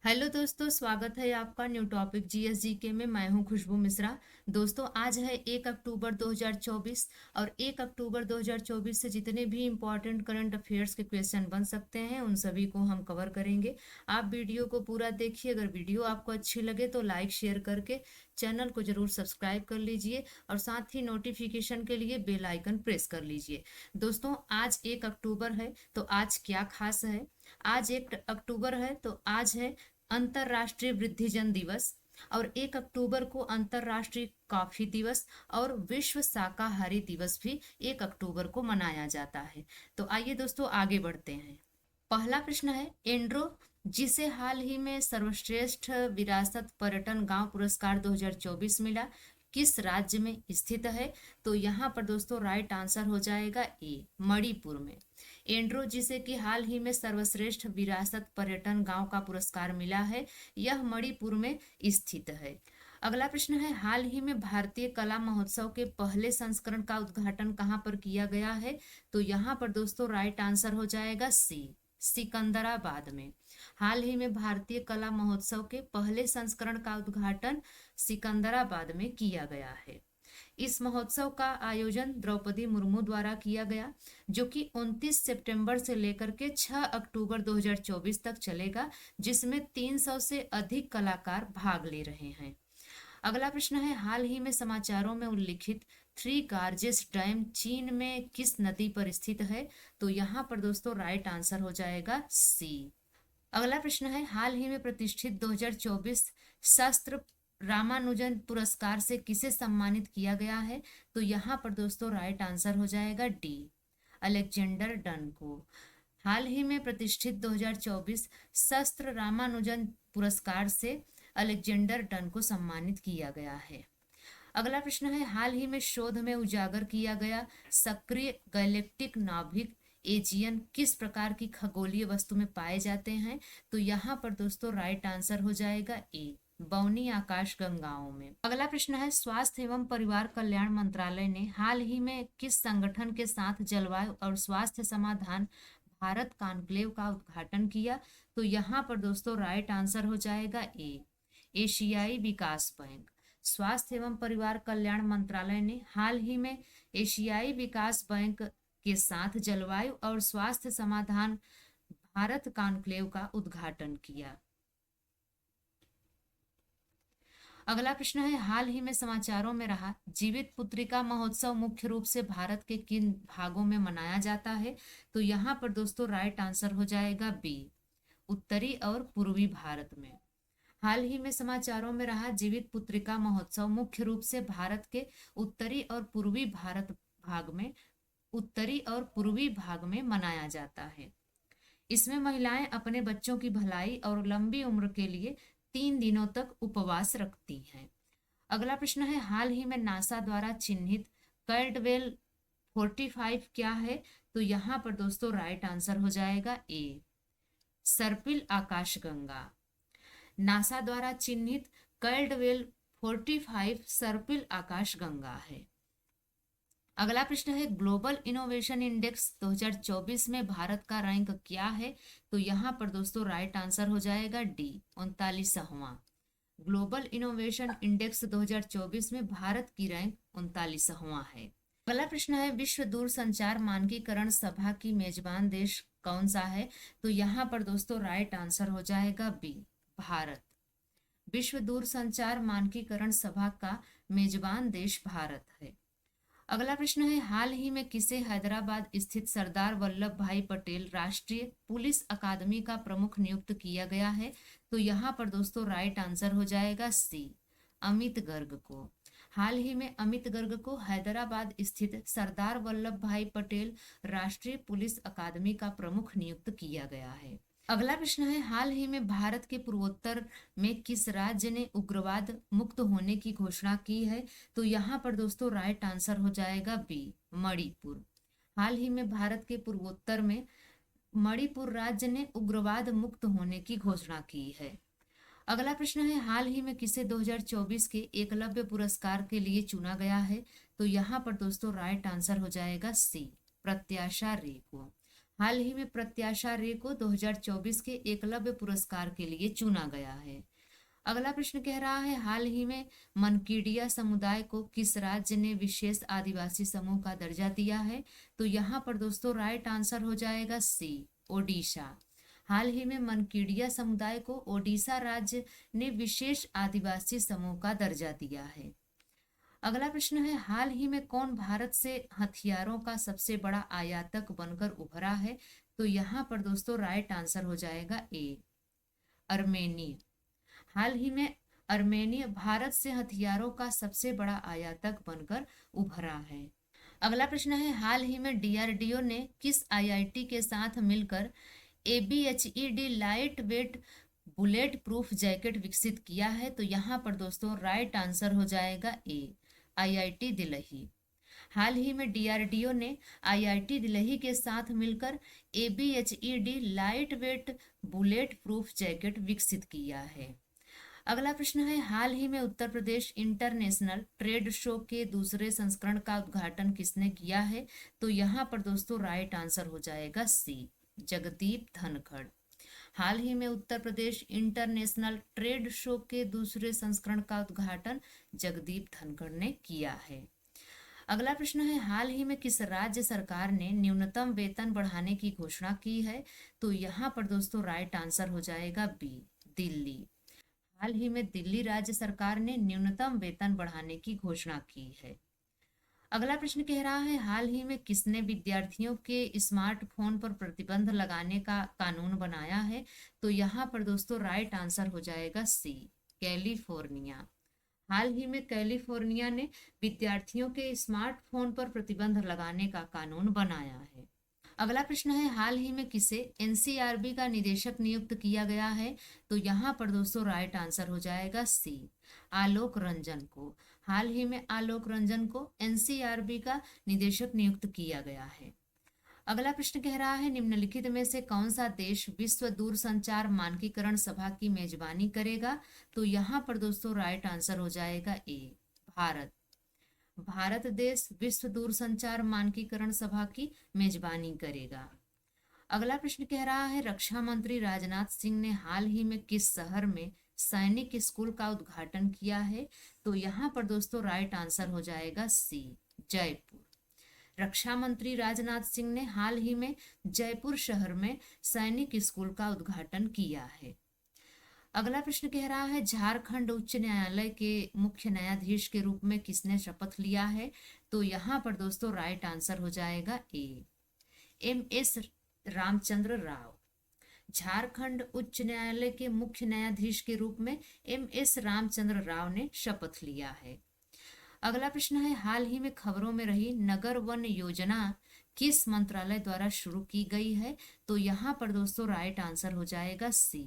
Hello दोस्तों, स्वागत है आपका न्यू टॉपिक जीएसजीके में। मैं हूं खुशबू मिश्रा। दोस्तों, आज है 1 अक्टूबर 2024 और 1 अक्टूबर 2024 से जितने भी इम्पोर्टेंट करंट अफेयर्स के क्वेश्चन बन सकते हैं उन सभी को हम कवर करेंगे। आप वीडियो को पूरा देखिए। अगर वीडियो आपको अच्छी लगे तो लाइक शेयर करके चैनल को जरूर सब्सक्राइब कर लीजिए और साथ ही नोटिफिकेशन के लिए बेल आइकन प्रेस कर लीजिए। दोस्तों, आज 1 अक्टूबर है तो आज क्या खास है? आज 1 अक्टूबर है तो आज है अंतर्राष्ट्रीय वृद्धजन दिवस। और 1 अक्टूबर को अंतर्राष्ट्रीय कॉफी दिवस और विश्व शाकाहारी दिवस भी 1 अक्टूबर को मनाया जाता है। तो आइए दोस्तों, आगे बढ़ते हैं। पहला प्रश्न है, एंड्रो जिसे हाल ही में सर्वश्रेष्ठ विरासत पर्यटन गांव पुरस्कार 2024 मिला, किस राज्य में स्थित है? तो यहाँ पर दोस्तों राइट आंसर हो जाएगा ए, मणिपुर में। एंड्रो जिसे कि हाल ही में सर्वश्रेष्ठ विरासत पर्यटन गांव का पुरस्कार मिला है, यह मणिपुर में स्थित है। अगला प्रश्न है, हाल ही में भारतीय कला महोत्सव के पहले संस्करण का उद्घाटन कहाँ पर किया गया है? तो यहाँ पर दोस्तों राइट आंसर हो जाएगा सी, सिकंदराबाद में। हाल ही में भारतीय कला महोत्सव के पहले संस्करण का उद्घाटन सिकंदराबाद में किया गया है। इस महोत्सव का आयोजन द्रौपदी मुर्मू द्वारा किया गया, जो कि 29 सितंबर से लेकर के 6 अक्टूबर 2024 तक चलेगा, जिसमें 300 से अधिक कलाकार भाग ले रहे हैं। अगला प्रश्न है, हाल ही में समाचारों में उल्लिखित थ्री गार्जेस डैम चीन में किस नदी पर स्थित है? तो यहाँ पर दोस्तों राइट आंसर हो जाएगा सी। अगला प्रश्न है, हाल ही में प्रतिष्ठित 2024 शास्त्र रामानुजन पुरस्कार से किसे सम्मानित किया गया है? तो यहाँ पर दोस्तों राइट आंसर हो जाएगा डी, अलेक्जेंडर डन को। हाल ही में प्रतिष्ठित 2024 शास्त्र रामानुजन पुरस्कार से अलेक्जेंडर डन को सम्मानित किया गया है। अगला प्रश्न है, हाल ही में शोध में उजागर किया गया सक्रिय गैलेक्टिक नाभिक एजियन किस प्रकार की खगोलीय वस्तु में पाए जाते हैं? तो यहाँ पर दोस्तों राइट आंसर हो जाएगा ए, बौनी आकाश गंगाओं में। अगला प्रश्न है, स्वास्थ्य एवं परिवार कल्याण मंत्रालय ने हाल ही में किस संगठन के साथ जलवायु और स्वास्थ्य समाधान भारत कॉन्क्लेव का उद्घाटन किया? तो यहाँ पर दोस्तों राइट आंसर हो जाएगा ए, एशियाई विकास बैंक। स्वास्थ्य एवं परिवार कल्याण मंत्रालय ने हाल ही में एशियाई विकास बैंक के साथ जलवायु और स्वास्थ्य समाधान भारत कॉन्क्लेव का उद्घाटन किया। अगला प्रश्न है, हाल ही में समाचारों में रहा जीवित पुत्रिका महोत्सव मुख्य रूप से भारत के किन भागों में मनाया जाता है? तो यहाँ पर दोस्तों राइट आंसर हो जाएगा बी, उत्तरी और पूर्वी भारत में। हाल ही में समाचारों में रहा जीवित पुत्रिका महोत्सव मुख्य रूप से भारत के उत्तरी और पूर्वी भाग में मनाया जाता है। इसमें महिलाएं अपने बच्चों की भलाई और लंबी उम्र के लिए 3 दिनों तक उपवास रखती हैं। अगला प्रश्न है, हाल ही में नासा द्वारा चिन्हित कैल्डवेल 45 क्या है? तो यहाँ पर दोस्तों राइट आंसर हो जाएगा ए, सर्पिल आकाशगंगा। नासा द्वारा चिन्हित कैल्डवेल 45 सर्पिल आकाशगंगा है। अगला प्रश्न है, ग्लोबल इनोवेशन इंडेक्स 2024 में भारत का रैंक क्या है? तो यहाँ पर दोस्तों राइट आंसर हो जाएगा डी, 39वां। ग्लोबल इनोवेशन इंडेक्स 2024 में भारत की रैंक 39वां है। अगला प्रश्न है, विश्व दूरसंचार मानकीकरण सभा की मेजबान देश कौन सा है? तो यहाँ पर दोस्तों राइट आंसर हो जाएगा बी, भारत। विश्व दूरसंचार मानकीकरण सभा का मेजबान देश भारत है। अगला प्रश्न है, हाल ही में किसे हैदराबाद स्थित सरदार वल्लभ भाई पटेल राष्ट्रीय पुलिस अकादमी का प्रमुख नियुक्त किया गया है? तो यहाँ पर दोस्तों राइट आंसर हो जाएगा सी, अमित गर्ग को। हाल ही में अमित गर्ग को हैदराबाद स्थित सरदार वल्लभ भाई पटेल राष्ट्रीय पुलिस अकादमी का प्रमुख नियुक्त किया गया है। अगला प्रश्न है, हाल ही में भारत के पूर्वोत्तर में किस राज्य ने उग्रवाद मुक्त होने की घोषणा की है? तो यहाँ पर दोस्तों राइट आंसर हो जाएगा बी, मणिपुर। हाल ही में भारत के पूर्वोत्तर में मणिपुर राज्य ने उग्रवाद मुक्त होने की घोषणा की है। अगला प्रश्न है, हाल ही में किसे 2024 के एकलव्य पुरस्कार के लिए चुना गया है? तो यहाँ पर दोस्तों राइट आंसर हो जाएगा सी, प्रत्याशा रे को। हाल ही में प्रत्याशा रे को 2024 के एकलव्य पुरस्कार के लिए चुना गया है। अगला प्रश्न कह रहा है, हाल ही में मनकीडिया समुदाय को किस राज्य ने विशेष आदिवासी समूह का दर्जा दिया है? तो यहाँ पर दोस्तों राइट आंसर हो जाएगा सी, ओडिशा। हाल ही में मनकीडिया समुदाय को ओडिशा राज्य ने विशेष आदिवासी समूह का दर्जा दिया है। अगला प्रश्न है, हाल ही में कौन भारत से हथियारों का सबसे बड़ा आयातक बनकर उभरा है? तो यहाँ पर दोस्तों राइट आंसर हो जाएगा ए, अर्मेनिया। हाल ही में अर्मेनिया भारत से हथियारों का सबसे बड़ा आयातक बनकर उभरा है। अगला प्रश्न है, हाल ही में डीआरडीओ ने किस आईआईटी के साथ मिलकर एबीएचईडी lightweight bulletproof jacket विकसित किया है? तो यहाँ पर दोस्तों राइट आंसर हो जाएगा ए, आईआईटी दिल्ली। हाल ही में डीआरडीओ ने आईआईटी दिल्ली के साथ मिलकर एबीएचईडी lightweight bulletproof jacket विकसित किया है। अगला प्रश्न है, हाल ही में Uttar Pradesh international trade show के दूसरे संस्करण का उद्घाटन किसने किया है? तो यहाँ पर दोस्तों राइट आंसर हो जाएगा सी, जगदीप धनखड़। हाल ही में Uttar Pradesh international trade show के दूसरे संस्करण का उद्घाटन जगदीप धनखड़ ने किया है। अगला प्रश्न है, हाल ही में किस राज्य सरकार ने न्यूनतम वेतन बढ़ाने की घोषणा की है? तो यहाँ पर दोस्तों राइट आंसर हो जाएगा बी, दिल्ली। हाल ही में दिल्ली राज्य सरकार ने न्यूनतम वेतन बढ़ाने की घोषणा की है। अगला प्रश्न कह रहा है, हाल ही में किसने विद्यार्थियों के स्मार्टफोन पर प्रतिबंध लगाने का कानून बनाया है? तो यहाँ पर दोस्तों राइट आंसर हो जाएगा सी, कैलिफोर्निया। हाल ही में कैलिफोर्निया ने विद्यार्थियों के स्मार्टफोन पर प्रतिबंध लगाने का कानून बनाया है। अगला प्रश्न है, हाल ही में किसे एनसीआरबी का निदेशक नियुक्त किया गया है? तो यहाँ पर दोस्तों राइट आंसर हो जाएगा सी, आलोक रंजन को। हाल ही में आलोक रंजन को एनसीआरबी का निदेशक नियुक्त किया गया है। अगला प्रश्न कह रहा है, निम्नलिखित में से कौन सा देश विश्व दूरसंचार मानकीकरण सभा की मेजबानी करेगा? तो यहाँ पर दोस्तों राइट आंसर हो जाएगा ए, भारत। भारत देश विश्व दूरसंचार मानकीकरण सभा की मेजबानी करेगा। अगला प्रश्न कह रहा है, रक्षा मंत्री राजनाथ सिंह ने हाल ही में किस शहर में सैनिक स्कूल का उद्घाटन किया है? तो यहाँ पर दोस्तों राइट आंसर हो जाएगा सी, जयपुर। रक्षा मंत्री राजनाथ सिंह ने हाल ही में जयपुर शहर में सैनिक स्कूल का उद्घाटन किया है। अगला प्रश्न कह रहा है, झारखंड उच्च न्यायालय के मुख्य न्यायाधीश के रूप में किसने शपथ लिया है? तो यहाँ पर दोस्तों राइट आंसर हो जाएगा ए, एम एस रामचंद्र राव। झारखंड उच्च न्यायालय के मुख्य न्यायाधीश के रूप में एम एस रामचंद्र राव ने शपथ लिया है। अगला प्रश्न है, हाल ही में खबरों में रही नगर वन योजना किस मंत्रालय द्वारा शुरू की गई है? तो यहाँ पर दोस्तों राइट आंसर हो जाएगा सी,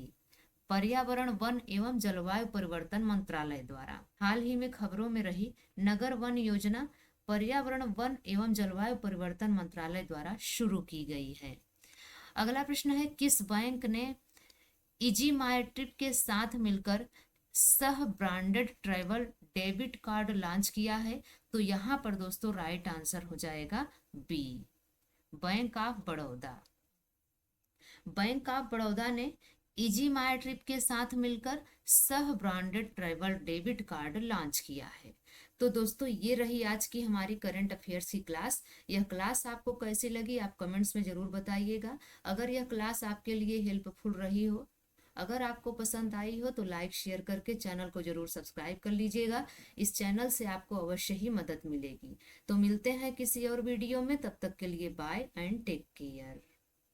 पर्यावरण वन एवं जलवायु परिवर्तन मंत्रालय द्वारा। हाल ही में खबरों में रही नगर वन योजना पर्यावरण वन एवं जलवायु परिवर्तन मंत्रालय द्वारा शुरू की गई है। अगला प्रश्न है, किस बैंक ने इजी माई ट्रिप के साथ मिलकर सह branded travel debit card launch किया है? तो यहाँ पर दोस्तों राइट आंसर हो जाएगा B, bank of Baroda. Bank of Baroda ने इजी माई ट्रिप के साथ मिलकर सह branded travel debit card launch किया है। तो दोस्तों ये रही आज की हमारी करंट अफेयर्स की क्लास। यह क्लास आपको कैसी लगी आप कमेंट्स में ज़रूर बताइएगा। अगर यह क्लास आपके लिए हेल्पफुल रही हो, अगर आपको पसंद आई हो, तो लाइक शेयर करके चैनल को जरूर सब्सक्राइब कर लीजिएगा। इस चैनल से आपको अवश्य ही मदद मिलेगी। तो मिलते हैं किसी और वीडियो में, तब तक के लिए बाय एंड टेक केयर।